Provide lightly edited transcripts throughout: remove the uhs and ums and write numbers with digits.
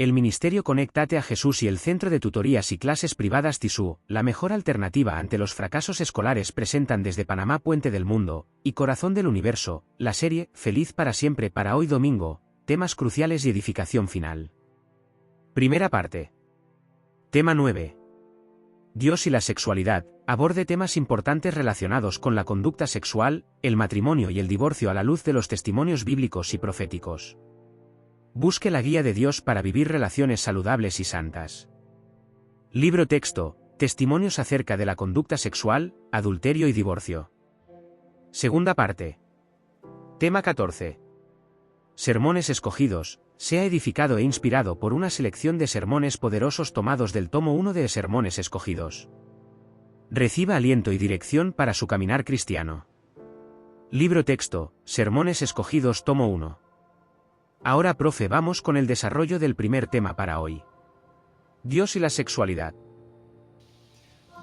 El Ministerio Conéctate a Jesús y el Centro de Tutorías y Clases Privadas TISU, la mejor alternativa ante los fracasos escolares, presentan desde Panamá Puente del Mundo y Corazón del Universo, la serie Feliz para siempre para hoy domingo, temas cruciales y edificación final. Primera parte. Tema 9. Dios y la sexualidad, aborde temas importantes relacionados con la conducta sexual, el matrimonio y el divorcio a la luz de los testimonios bíblicos y proféticos. Busque la guía de Dios para vivir relaciones saludables y santas. Libro texto, testimonios acerca de la conducta sexual, adulterio y divorcio. Segunda parte. Tema 14. Sermones escogidos, sea edificado e inspirado por una selección de sermones poderosos tomados del tomo 1 de Sermones escogidos. Reciba aliento y dirección para su caminar cristiano. Libro texto, Sermones escogidos tomo 1. Ahora, profe, vamos con el desarrollo del primer tema para hoy. Dios y la sexualidad.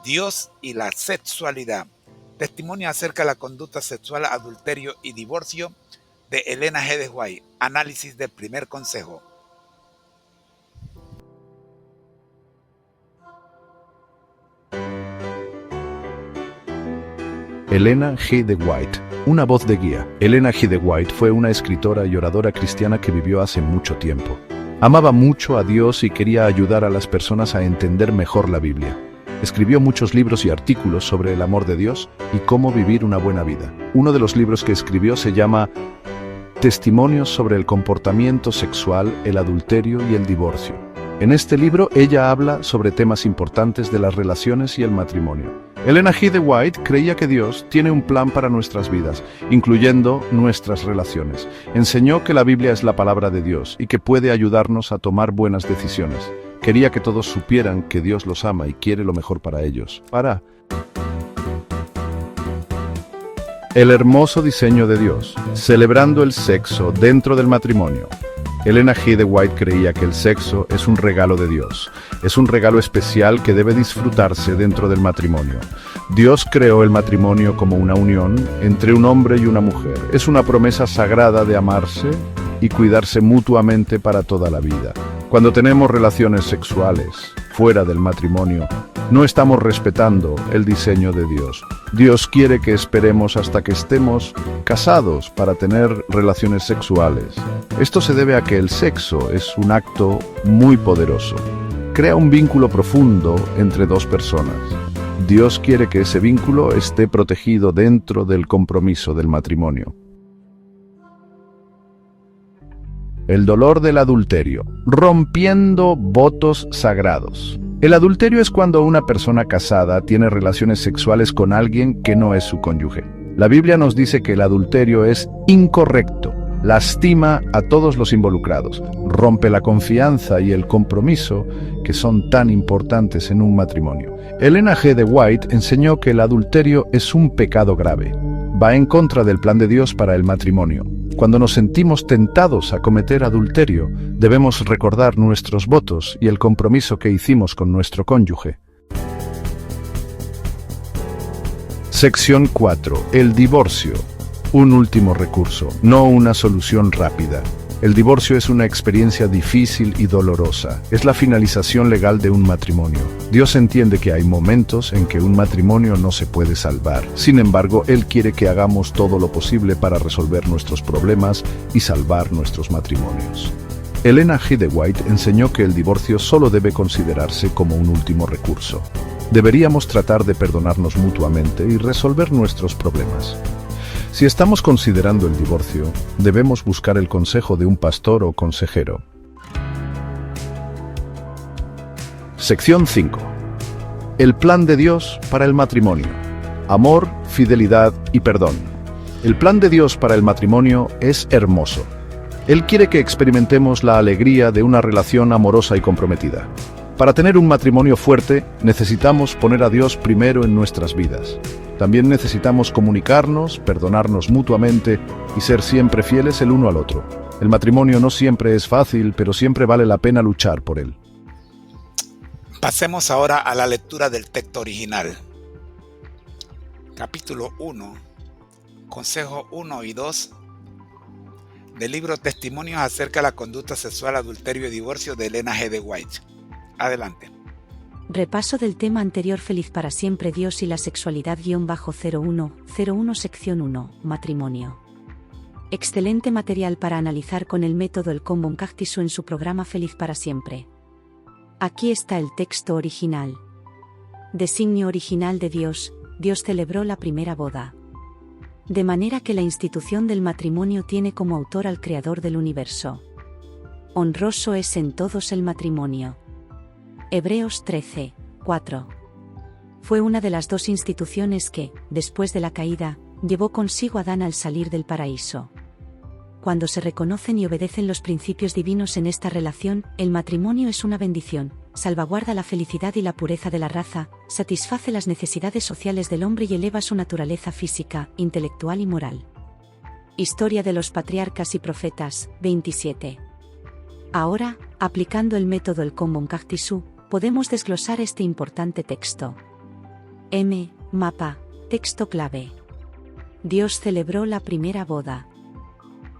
Dios y la sexualidad. Testimonio acerca de la conducta sexual, adulterio y divorcio de Elena G. de White. Análisis del primer consejo. Elena G. de White, una voz de guía. Elena G. de White fue una escritora y oradora cristiana que vivió hace mucho tiempo. Amaba mucho a Dios y quería ayudar a las personas a entender mejor la Biblia. Escribió muchos libros y artículos sobre el amor de Dios y cómo vivir una buena vida. Uno de los libros que escribió se llama Testimonios sobre el comportamiento sexual, el adulterio y el divorcio. En este libro ella habla sobre temas importantes de las relaciones y el matrimonio. Elena G. de White creía que Dios tiene un plan para nuestras vidas, incluyendo nuestras relaciones. Enseñó que la Biblia es la palabra de Dios y que puede ayudarnos a tomar buenas decisiones. Quería que todos supieran que Dios los ama y quiere lo mejor para ellos. El hermoso diseño de Dios, celebrando el sexo dentro del matrimonio. Elena G. de White creía que el sexo es un regalo de Dios. Es un regalo especial que debe disfrutarse dentro del matrimonio. Dios creó el matrimonio como una unión entre un hombre y una mujer. Es una promesa sagrada de amarse y cuidarse mutuamente para toda la vida. Cuando tenemos relaciones sexuales fuera del matrimonio, no estamos respetando el diseño de Dios. Dios quiere que esperemos hasta que estemos casados para tener relaciones sexuales. Esto se debe a que el sexo es un acto muy poderoso. Crea un vínculo profundo entre dos personas. Dios quiere que ese vínculo esté protegido dentro del compromiso del matrimonio. El dolor del adulterio, rompiendo votos sagrados. El adulterio es cuando una persona casada tiene relaciones sexuales con alguien que no es su cónyuge. La Biblia nos dice que el adulterio es incorrecto, lastima a todos los involucrados, rompe la confianza y el compromiso que son tan importantes en un matrimonio. Elena G. de White enseñó que el adulterio es un pecado grave. Va en contra del plan de Dios para el matrimonio. Cuando nos sentimos tentados a cometer adulterio, debemos recordar nuestros votos y el compromiso que hicimos con nuestro cónyuge. Sección 4. El divorcio. Un último recurso, no una solución rápida. El divorcio es una experiencia difícil y dolorosa. Es la finalización legal de un matrimonio. Dios entiende que hay momentos en que un matrimonio no se puede salvar. Sin embargo, Él quiere que hagamos todo lo posible para resolver nuestros problemas y salvar nuestros matrimonios. Elena G. de White enseñó que el divorcio solo debe considerarse como un último recurso. Deberíamos tratar de perdonarnos mutuamente y resolver nuestros problemas. Si estamos considerando el divorcio, debemos buscar el consejo de un pastor o consejero. Sección 5. El plan de Dios para el matrimonio. Amor, fidelidad y perdón. El plan de Dios para el matrimonio es hermoso. Él quiere que experimentemos la alegría de una relación amorosa y comprometida. Para tener un matrimonio fuerte, necesitamos poner a Dios primero en nuestras vidas. También necesitamos comunicarnos, perdonarnos mutuamente y ser siempre fieles el uno al otro. El matrimonio no siempre es fácil, pero siempre vale la pena luchar por él. Pasemos ahora a la lectura del texto original. Capítulo 1, Consejo 1 y 2 del libro Testimonios acerca de la conducta sexual, adulterio y divorcio de Elena G. de White. Adelante. Repaso del tema anterior. Feliz para siempre Dios y la sexualidad _0101 sección 1, matrimonio. Excelente material para analizar con el método El Common Cactisu en su programa Feliz para siempre. Aquí está el texto original. Designio original de Dios, Dios celebró la primera boda. De manera que la institución del matrimonio tiene como autor al Creador del universo. Honroso es en todos el matrimonio. Hebreos 13, 4. Fue una de las dos instituciones que, después de la caída, llevó consigo a Adán al salir del paraíso. Cuando se reconocen y obedecen los principios divinos en esta relación, el matrimonio es una bendición, salvaguarda la felicidad y la pureza de la raza, satisface las necesidades sociales del hombre y eleva su naturaleza física, intelectual y moral. Historia de los patriarcas y profetas, 27. Ahora, aplicando el método El Common Cactisu, podemos desglosar este importante texto. Mapa, texto clave. Dios celebró la primera boda.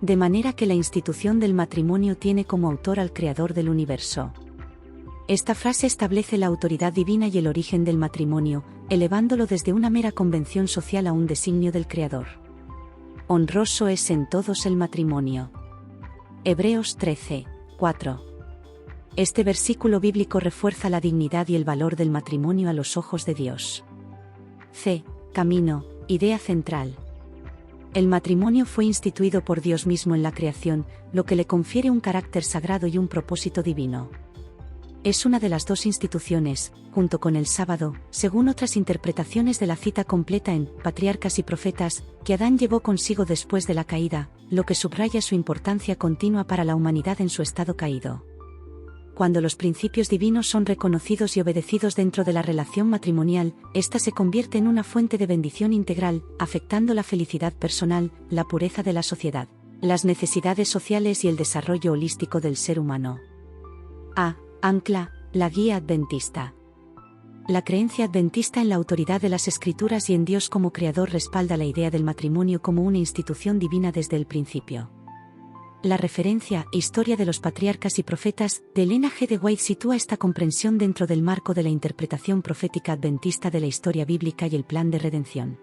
De manera que la institución del matrimonio tiene como autor al Creador del universo. Esta frase establece la autoridad divina y el origen del matrimonio, elevándolo desde una mera convención social a un designio del Creador. Honroso es en todos el matrimonio. Hebreos 13, 4. Este versículo bíblico refuerza la dignidad y el valor del matrimonio a los ojos de Dios. Camino, idea central. El matrimonio fue instituido por Dios mismo en la creación, lo que le confiere un carácter sagrado y un propósito divino. Es una de las dos instituciones, junto con el sábado, según otras interpretaciones de la cita completa en Patriarcas y Profetas, que Adán llevó consigo después de la caída, lo que subraya su importancia continua para la humanidad en su estado caído. Cuando los principios divinos son reconocidos y obedecidos dentro de la relación matrimonial, ésta se convierte en una fuente de bendición integral, afectando la felicidad personal, la pureza de la sociedad, las necesidades sociales y el desarrollo holístico del ser humano. Ancla, la guía adventista. La creencia adventista en la autoridad de las Escrituras y en Dios como Creador respalda la idea del matrimonio como una institución divina desde el principio. La referencia Historia de los patriarcas y profetas de Elena G. de White sitúa esta comprensión dentro del marco de la interpretación profética adventista de la historia bíblica y el plan de redención.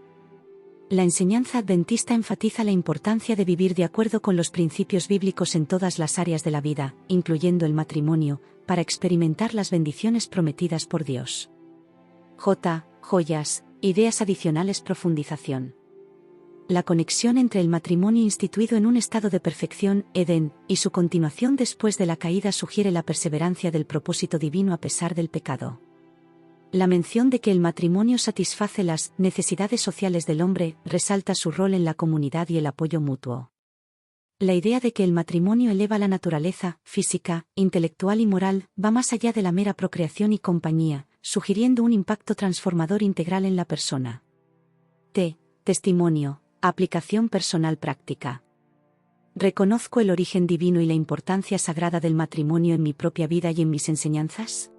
La enseñanza adventista enfatiza la importancia de vivir de acuerdo con los principios bíblicos en todas las áreas de la vida, incluyendo el matrimonio, para experimentar las bendiciones prometidas por Dios. Joyas, ideas adicionales. Profundización. La conexión entre el matrimonio instituido en un estado de perfección, Edén, y su continuación después de la caída sugiere la perseverancia del propósito divino a pesar del pecado. La mención de que el matrimonio satisface las necesidades sociales del hombre resalta su rol en la comunidad y el apoyo mutuo. La idea de que el matrimonio eleva la naturaleza física, intelectual y moral va más allá de la mera procreación y compañía, sugiriendo un impacto transformador integral en la persona. Testimonio. Aplicación personal práctica. ¿Reconozco el origen divino y la importancia sagrada del matrimonio en mi propia vida y en mis enseñanzas?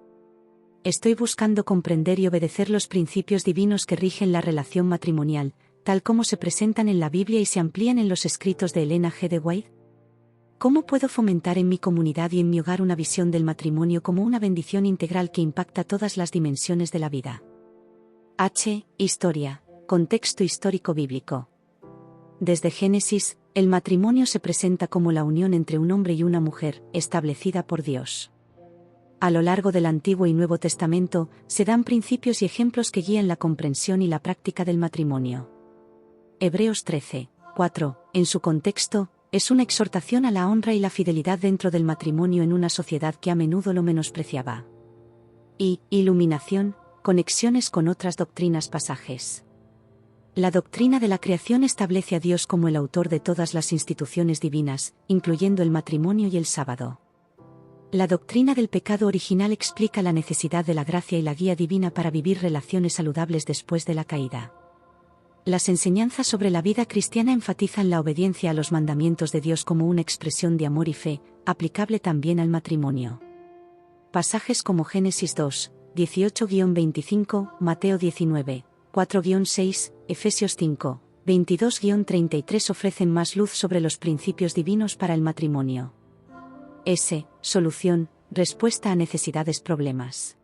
¿Estoy buscando comprender y obedecer los principios divinos que rigen la relación matrimonial, tal como se presentan en la Biblia y se amplían en los escritos de Elena G. de White? ¿Cómo puedo fomentar en mi comunidad y en mi hogar una visión del matrimonio como una bendición integral que impacta todas las dimensiones de la vida? Historia. Contexto histórico bíblico. Desde Génesis, el matrimonio se presenta como la unión entre un hombre y una mujer, establecida por Dios. A lo largo del Antiguo y Nuevo Testamento, se dan principios y ejemplos que guían la comprensión y la práctica del matrimonio. Hebreos 13, 4, en su contexto, es una exhortación a la honra y la fidelidad dentro del matrimonio en una sociedad que a menudo lo menospreciaba. Iluminación, conexiones con otras doctrinas. Pasajes. La doctrina de la creación establece a Dios como el autor de todas las instituciones divinas, incluyendo el matrimonio y el sábado. La doctrina del pecado original explica la necesidad de la gracia y la guía divina para vivir relaciones saludables después de la caída. Las enseñanzas sobre la vida cristiana enfatizan la obediencia a los mandamientos de Dios como una expresión de amor y fe, aplicable también al matrimonio. Pasajes como Génesis 2, 18-25, Mateo 19, 4-6, Efesios 5, 22-33 ofrecen más luz sobre los principios divinos para el matrimonio. S. Solución, respuesta a necesidades problemas.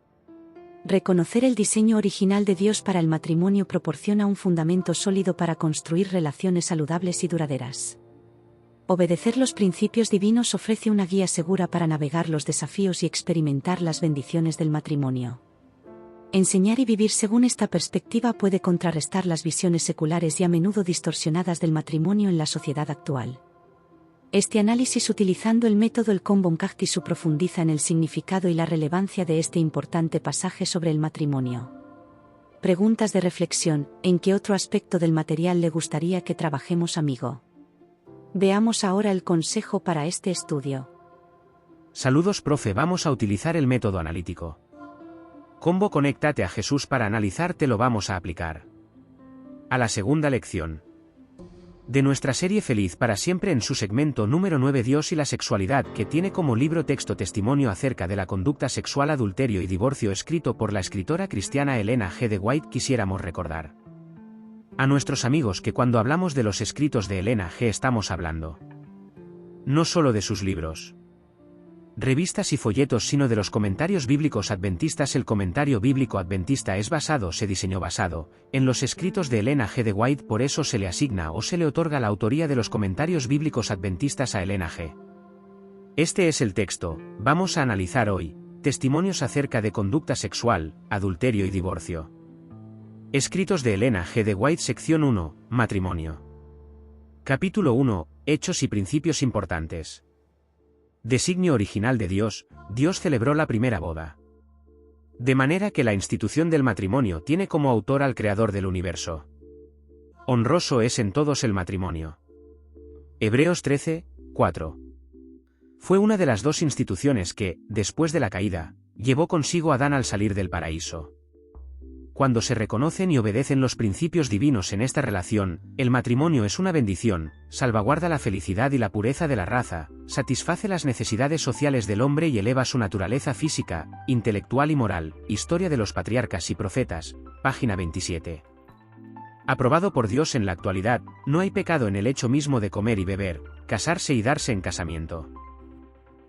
Reconocer el diseño original de Dios para el matrimonio proporciona un fundamento sólido para construir relaciones saludables y duraderas. Obedecer los principios divinos ofrece una guía segura para navegar los desafíos y experimentar las bendiciones del matrimonio. Enseñar y vivir según esta perspectiva puede contrarrestar las visiones seculares y a menudo distorsionadas del matrimonio en la sociedad actual. Este análisis utilizando el método El Combon-Cactisu profundiza en el significado y la relevancia de este importante pasaje sobre el matrimonio. Preguntas de reflexión: ¿en qué otro aspecto del material le gustaría que trabajemos, amigo? Veamos ahora el consejo para este estudio. Saludos, profe. Vamos a utilizar el método analítico. Combo, conéctate a Jesús para analizar, te lo vamos a aplicar. A la segunda lección de nuestra serie Feliz para Siempre, en su segmento número 9, Dios y la sexualidad, que tiene como libro texto testimonio acerca de la conducta sexual, adulterio y divorcio, escrito por la escritora cristiana Elena G. de White. Quisiéramos recordar a nuestros amigos que cuando hablamos de los escritos de Elena G. estamos hablando no solo de sus libros, revistas y folletos, sino de los comentarios bíblicos adventistas. El comentario bíblico adventista se diseñó basado en los escritos de Elena G. de White, por eso se le asigna o se le otorga la autoría de los comentarios bíblicos adventistas a Elena G. Este es el texto. Vamos a analizar hoy testimonios acerca de conducta sexual, adulterio y divorcio. Escritos de Elena G. de White, sección 1, matrimonio. Capítulo 1, hechos y principios importantes. Designio original de Dios. Dios celebró la primera boda. De manera que la institución del matrimonio tiene como autor al Creador del universo. Honroso es en todos el matrimonio. Hebreos 13, 4. Fue una de las dos instituciones que, después de la caída, llevó consigo Adán al salir del paraíso. Cuando se reconocen y obedecen los principios divinos en esta relación, el matrimonio es una bendición, salvaguarda la felicidad y la pureza de la raza, satisface las necesidades sociales del hombre y eleva su naturaleza física, intelectual y moral. Historia de los patriarcas y profetas, página 27. Aprobado por Dios en la actualidad, no hay pecado en el hecho mismo de comer y beber, casarse y darse en casamiento.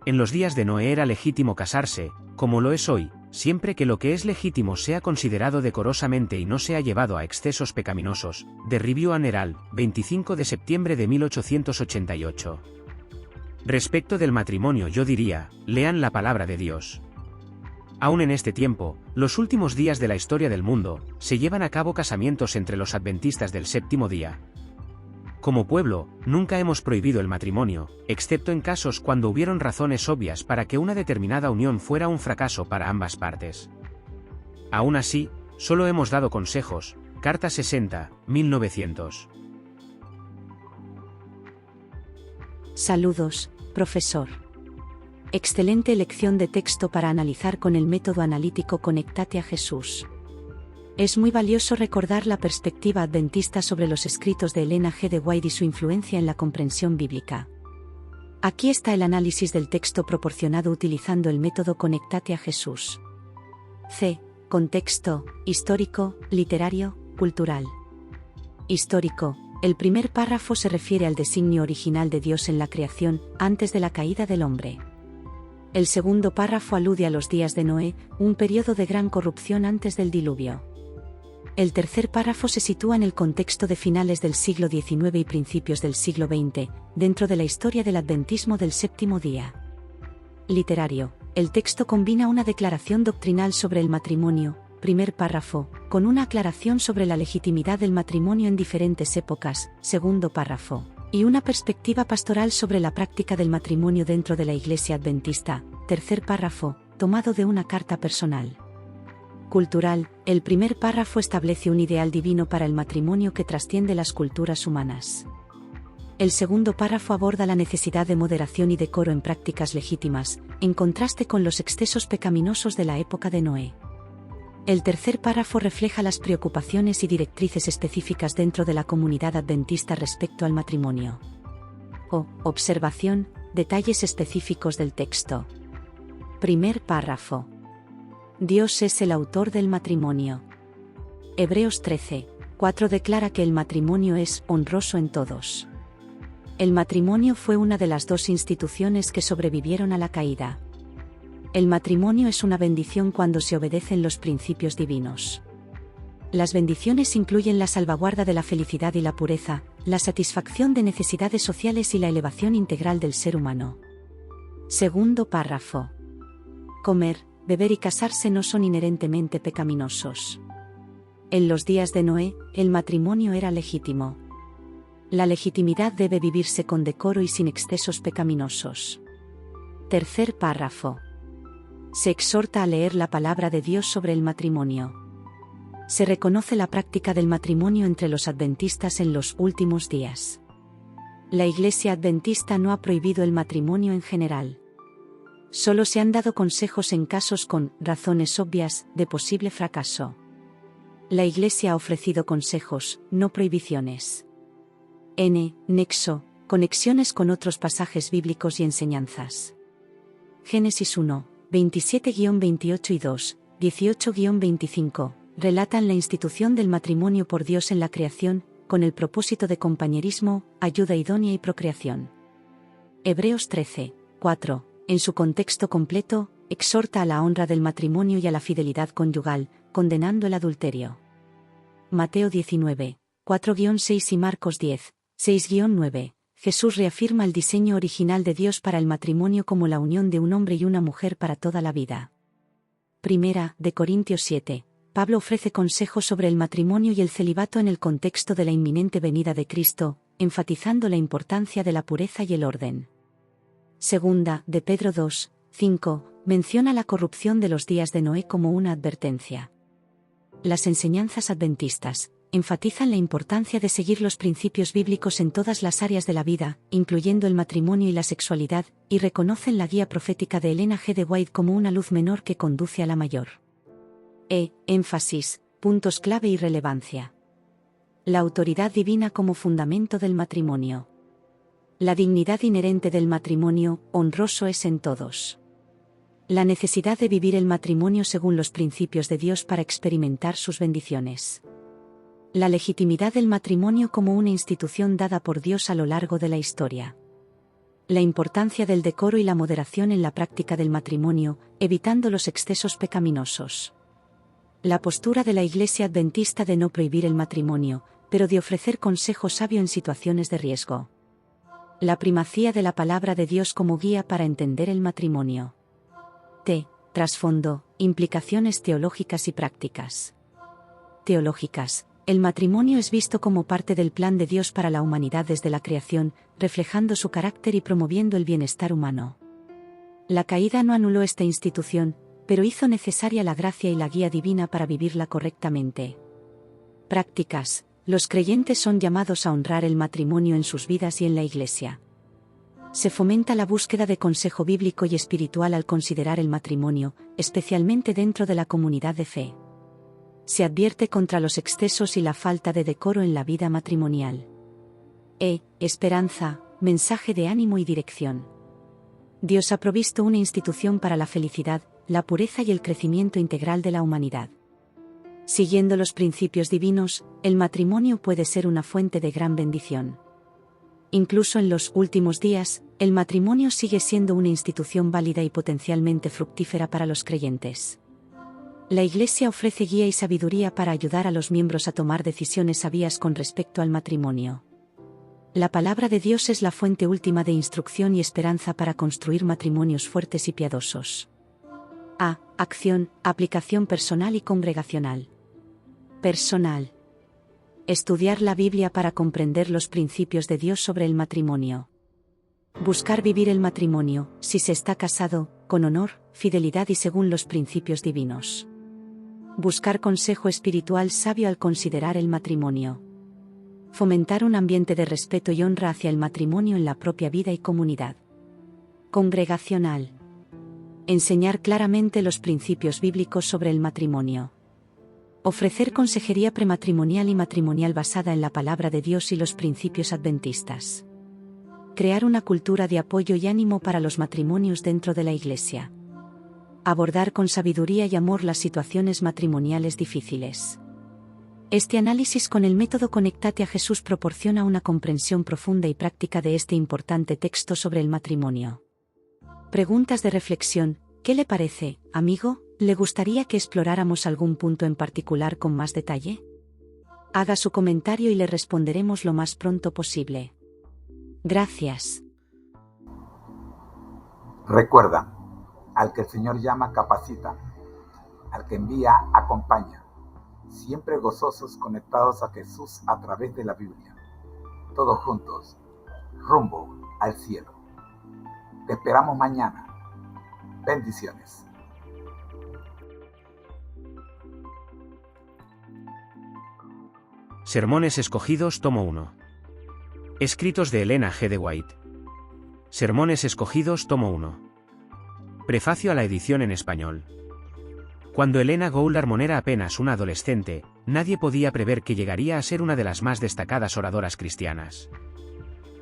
En los días de Noé era legítimo casarse, como lo es hoy, siempre que lo que es legítimo sea considerado decorosamente y no sea llevado a excesos pecaminosos. The Review and Herald, 25 de septiembre de 1888. Respecto del matrimonio, yo diría, lean la palabra de Dios. Aún en este tiempo, los últimos días de la historia del mundo, se llevan a cabo casamientos entre los adventistas del séptimo día. Como pueblo, nunca hemos prohibido el matrimonio, excepto en casos cuando hubieron razones obvias para que una determinada unión fuera un fracaso para ambas partes. Aún así, solo hemos dado consejos. Carta 60, 1900. Saludos, profesor. Excelente elección de texto para analizar con el método analítico. Conéctate a Jesús. Es muy valioso recordar la perspectiva adventista sobre los escritos de Elena G. de White y su influencia en la comprensión bíblica. Aquí está el análisis del texto proporcionado utilizando el método Conéctate a Jesús. C. Contexto: histórico, literario, cultural. Histórico. El primer párrafo se refiere al designio original de Dios en la creación, antes de la caída del hombre. El segundo párrafo alude a los días de Noé, un periodo de gran corrupción antes del diluvio. El tercer párrafo se sitúa en el contexto de finales del siglo XIX y principios del siglo XX, dentro de la historia del adventismo del séptimo día. Literario. El texto combina una declaración doctrinal sobre el matrimonio, primer párrafo, con una aclaración sobre la legitimidad del matrimonio en diferentes épocas, segundo párrafo, y una perspectiva pastoral sobre la práctica del matrimonio dentro de la Iglesia Adventista, tercer párrafo, tomado de una carta personal. Cultural. El primer párrafo establece un ideal divino para el matrimonio que trasciende las culturas humanas. El segundo párrafo aborda la necesidad de moderación y decoro en prácticas legítimas, en contraste con los excesos pecaminosos de la época de Noé. El tercer párrafo refleja las preocupaciones y directrices específicas dentro de la comunidad adventista respecto al matrimonio. Observación: detalles específicos del texto. Primer párrafo. Dios es el autor del matrimonio. Hebreos 13, 4 declara que el matrimonio es honroso en todos. El matrimonio fue una de las 2 instituciones que sobrevivieron a la caída. El matrimonio es una bendición cuando se obedecen los principios divinos. Las bendiciones incluyen la salvaguarda de la felicidad y la pureza, la satisfacción de necesidades sociales y la elevación integral del ser humano. Segundo párrafo. Comer, beber y casarse no son inherentemente pecaminosos. En los días de Noé, el matrimonio era legítimo. La legitimidad debe vivirse con decoro y sin excesos pecaminosos. Tercer párrafo. Se exhorta a leer la palabra de Dios sobre el matrimonio. Se reconoce la práctica del matrimonio entre los adventistas en los últimos días. La Iglesia Adventista no ha prohibido el matrimonio en general. Solo se han dado consejos en casos con razones obvias de posible fracaso. La Iglesia ha ofrecido consejos, no prohibiciones. Nexo, conexiones con otros pasajes bíblicos y enseñanzas. Génesis 1, 27-28 y 2, 18-25, relatan la institución del matrimonio por Dios en la creación, con el propósito de compañerismo, ayuda idónea y procreación. Hebreos 13, 4, en su contexto completo, exhorta a la honra del matrimonio y a la fidelidad conyugal, condenando el adulterio. Mateo 19, 4-6 y Marcos 10, 6-9. Jesús reafirma el diseño original de Dios para el matrimonio como la unión de un hombre y una mujer para toda la vida. Primera de Corintios 7. Pablo ofrece consejos sobre el matrimonio y el celibato en el contexto de la inminente venida de Cristo, enfatizando la importancia de la pureza y el orden. Segunda de Pedro 2, 5. Menciona la corrupción de los días de Noé como una advertencia. Las enseñanzas adventistas enfatizan la importancia de seguir los principios bíblicos en todas las áreas de la vida, incluyendo el matrimonio y la sexualidad, y reconocen la guía profética de Elena G. de White como una luz menor que conduce a la mayor. Énfasis, puntos clave y relevancia. La autoridad divina como fundamento del matrimonio. La dignidad inherente del matrimonio, honroso es en todos. La necesidad de vivir el matrimonio según los principios de Dios para experimentar sus bendiciones. La legitimidad del matrimonio como una institución dada por Dios a lo largo de la historia. La importancia del decoro y la moderación en la práctica del matrimonio, evitando los excesos pecaminosos. La postura de la Iglesia Adventista de no prohibir el matrimonio, pero de ofrecer consejo sabio en situaciones de riesgo. La primacía de la palabra de Dios como guía para entender el matrimonio. Trasfondo, implicaciones teológicas y prácticas. Teológicas. El matrimonio es visto como parte del plan de Dios para la humanidad desde la creación, reflejando su carácter y promoviendo el bienestar humano. La caída no anuló esta institución, pero hizo necesaria la gracia y la guía divina para vivirla correctamente. Prácticas. Los creyentes son llamados a honrar el matrimonio en sus vidas y en la Iglesia. Se fomenta la búsqueda de consejo bíblico y espiritual al considerar el matrimonio, especialmente dentro de la comunidad de fe. Se advierte contra los excesos y la falta de decoro en la vida matrimonial. Esperanza, mensaje de ánimo y dirección. Dios ha provisto una institución para la felicidad, la pureza y el crecimiento integral de la humanidad. Siguiendo los principios divinos, el matrimonio puede ser una fuente de gran bendición. Incluso en los últimos días, el matrimonio sigue siendo una institución válida y potencialmente fructífera para los creyentes. La Iglesia ofrece guía y sabiduría para ayudar a los miembros a tomar decisiones sabias con respecto al matrimonio. La palabra de Dios es la fuente última de instrucción y esperanza para construir matrimonios fuertes y piadosos. Acción, aplicación personal y congregacional. Personal. Estudiar la Biblia para comprender los principios de Dios sobre el matrimonio. Buscar vivir el matrimonio, si se está casado, con honor, fidelidad y según los principios divinos. Buscar consejo espiritual sabio al considerar el matrimonio. Fomentar un ambiente de respeto y honra hacia el matrimonio en la propia vida y comunidad. Congregacional. Enseñar claramente los principios bíblicos sobre el matrimonio. Ofrecer consejería prematrimonial y matrimonial basada en la palabra de Dios y los principios adventistas. Crear una cultura de apoyo y ánimo para los matrimonios dentro de la Iglesia. Abordar con sabiduría y amor las situaciones matrimoniales difíciles. Este análisis con el método Conectate a Jesús proporciona una comprensión profunda y práctica de este importante texto sobre el matrimonio. Preguntas de reflexión. ¿Qué le parece, amigo? ¿Le gustaría que exploráramos algún punto en particular con más detalle? Haga su comentario y le responderemos lo más pronto posible. Gracias. Recuerda, al que el Señor llama capacita, al que envía acompaña. Siempre gozosos conectados a Jesús a través de la Biblia. Todos juntos, rumbo al cielo. Te esperamos mañana. Bendiciones. Sermones escogidos, tomo 1. Escritos de Elena G. de White. Sermones escogidos, tomo 1. Prefacio a la edición en español. Cuando Elena Goldar era apenas una adolescente, nadie podía prever que llegaría a ser una de las más destacadas oradoras cristianas.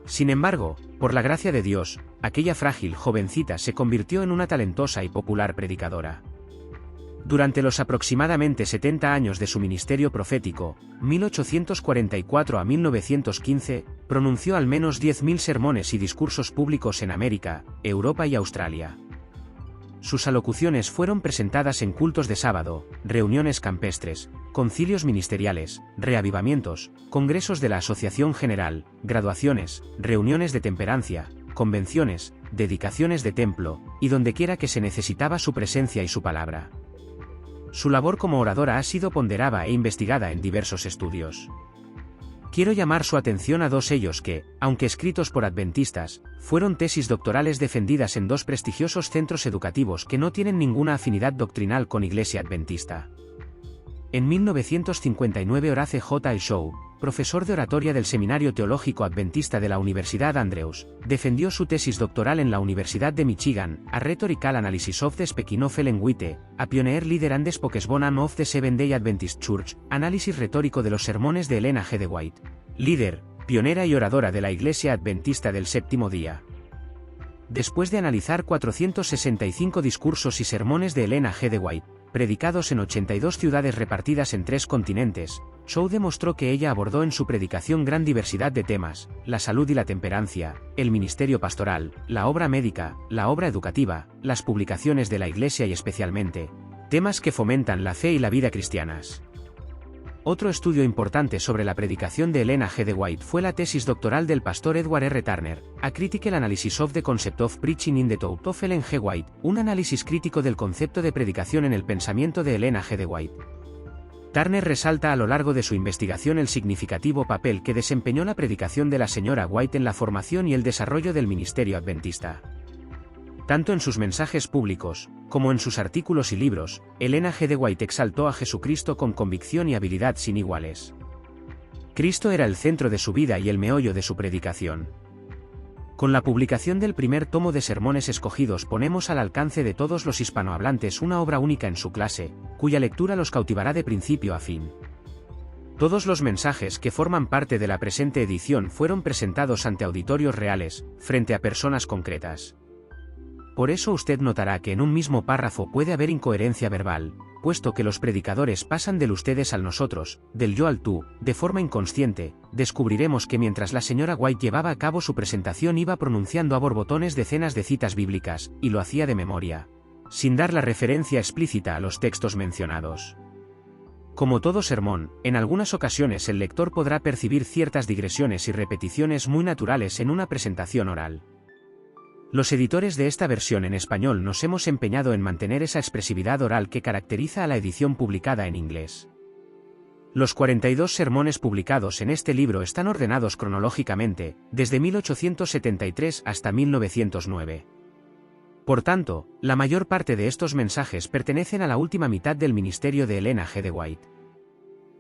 Sin embargo, por la gracia de Dios, aquella frágil jovencita se convirtió en una talentosa y popular predicadora. Durante los aproximadamente 70 años de su ministerio profético, 1844 a 1915, pronunció al menos 10.000 sermones y discursos públicos en América, Europa y Australia. Sus alocuciones fueron presentadas en cultos de sábado, reuniones campestres, concilios ministeriales, reavivamientos, congresos de la Asociación General, graduaciones, reuniones de temperancia, convenciones, dedicaciones de templo, y dondequiera que se necesitaba su presencia y su palabra. Su labor como oradora ha sido ponderada e investigada en diversos estudios. Quiero llamar su atención a dos ellos que, aunque escritos por adventistas, fueron tesis doctorales defendidas en dos prestigiosos centros educativos que no tienen ninguna afinidad doctrinal con Iglesia Adventista. En 1959 Horace J. Shaw, profesor de oratoria del Seminario Teológico Adventista de la Universidad Andrews, defendió su tesis doctoral en la Universidad de Michigan, A Rhetorical Analysis of the Speaking of Ellen White, a Pioneer Leader and Spokeswoman of the Seventh-day Adventist Church, análisis retórico de los sermones de Elena G. de White. Líder, pionera y oradora de la Iglesia Adventista del Séptimo Día. Después de analizar 465 discursos y sermones de Elena G. de White, predicados en 82 ciudades repartidas en 3 continentes, Shaw demostró que ella abordó en su predicación gran diversidad de temas: la salud y la temperancia, el ministerio pastoral, la obra médica, la obra educativa, las publicaciones de la Iglesia y especialmente, temas que fomentan la fe y la vida cristianas. Otro estudio importante sobre la predicación de Elena G. de White fue la tesis doctoral del pastor Edward R. Turner, A Critical Analysis of the Concept of Preaching in the Thought of Ellen G. White, un análisis crítico del concepto de predicación en el pensamiento de Elena G. de White. Turner resalta a lo largo de su investigación el significativo papel que desempeñó la predicación de la señora White en la formación y el desarrollo del ministerio adventista. Tanto en sus mensajes públicos, como en sus artículos y libros, Elena G. de White exaltó a Jesucristo con convicción y habilidad sin iguales. Cristo era el centro de su vida y el meollo de su predicación. Con la publicación del primer tomo de Sermones Escogidos ponemos al alcance de todos los hispanohablantes una obra única en su clase, cuya lectura los cautivará de principio a fin. Todos los mensajes que forman parte de la presente edición fueron presentados ante auditorios reales, frente a personas concretas. Por eso usted notará que en un mismo párrafo puede haber incoherencia verbal, puesto que los predicadores pasan del ustedes al nosotros, del yo al tú, de forma inconsciente. Descubriremos que mientras la señora White llevaba a cabo su presentación iba pronunciando a borbotones decenas de citas bíblicas, y lo hacía de memoria, sin dar la referencia explícita a los textos mencionados. Como todo sermón, en algunas ocasiones el lector podrá percibir ciertas digresiones y repeticiones muy naturales en una presentación oral. Los editores de esta versión en español nos hemos empeñado en mantener esa expresividad oral que caracteriza a la edición publicada en inglés. Los 42 sermones publicados en este libro están ordenados cronológicamente, desde 1873 hasta 1909. Por tanto, la mayor parte de estos mensajes pertenecen a la última mitad del ministerio de Elena G. de White.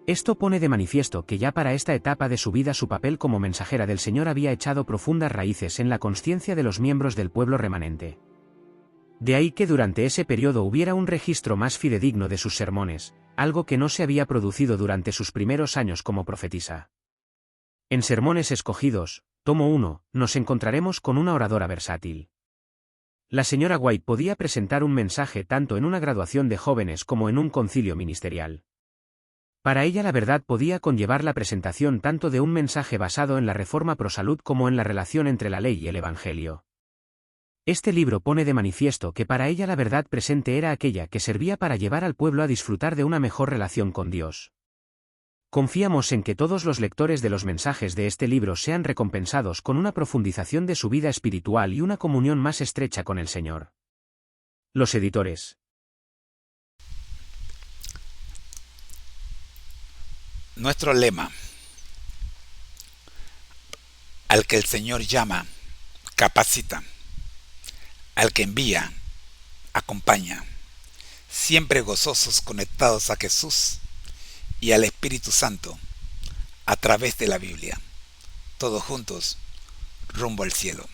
Esto pone de manifiesto que ya para esta etapa de su vida su papel como mensajera del Señor había echado profundas raíces en la consciencia de los miembros del pueblo remanente. De ahí que durante ese periodo hubiera un registro más fidedigno de sus sermones, algo que no se había producido durante sus primeros años como profetisa. En Sermones Escogidos, tomo 1, nos encontraremos con una oradora versátil. La señora White podía presentar un mensaje tanto en una graduación de jóvenes como en un concilio ministerial. Para ella la verdad podía conllevar la presentación tanto de un mensaje basado en la reforma pro salud como en la relación entre la ley y el Evangelio. Este libro pone de manifiesto que para ella la verdad presente era aquella que servía para llevar al pueblo a disfrutar de una mejor relación con Dios. Confiamos en que todos los lectores de los mensajes de este libro sean recompensados con una profundización de su vida espiritual y una comunión más estrecha con el Señor. Los editores. Nuestro lema: al que el Señor llama, capacita; al que envía, acompaña. Siempre gozosos conectados a Jesús y al Espíritu Santo a través de la Biblia. Todos juntos, rumbo al cielo.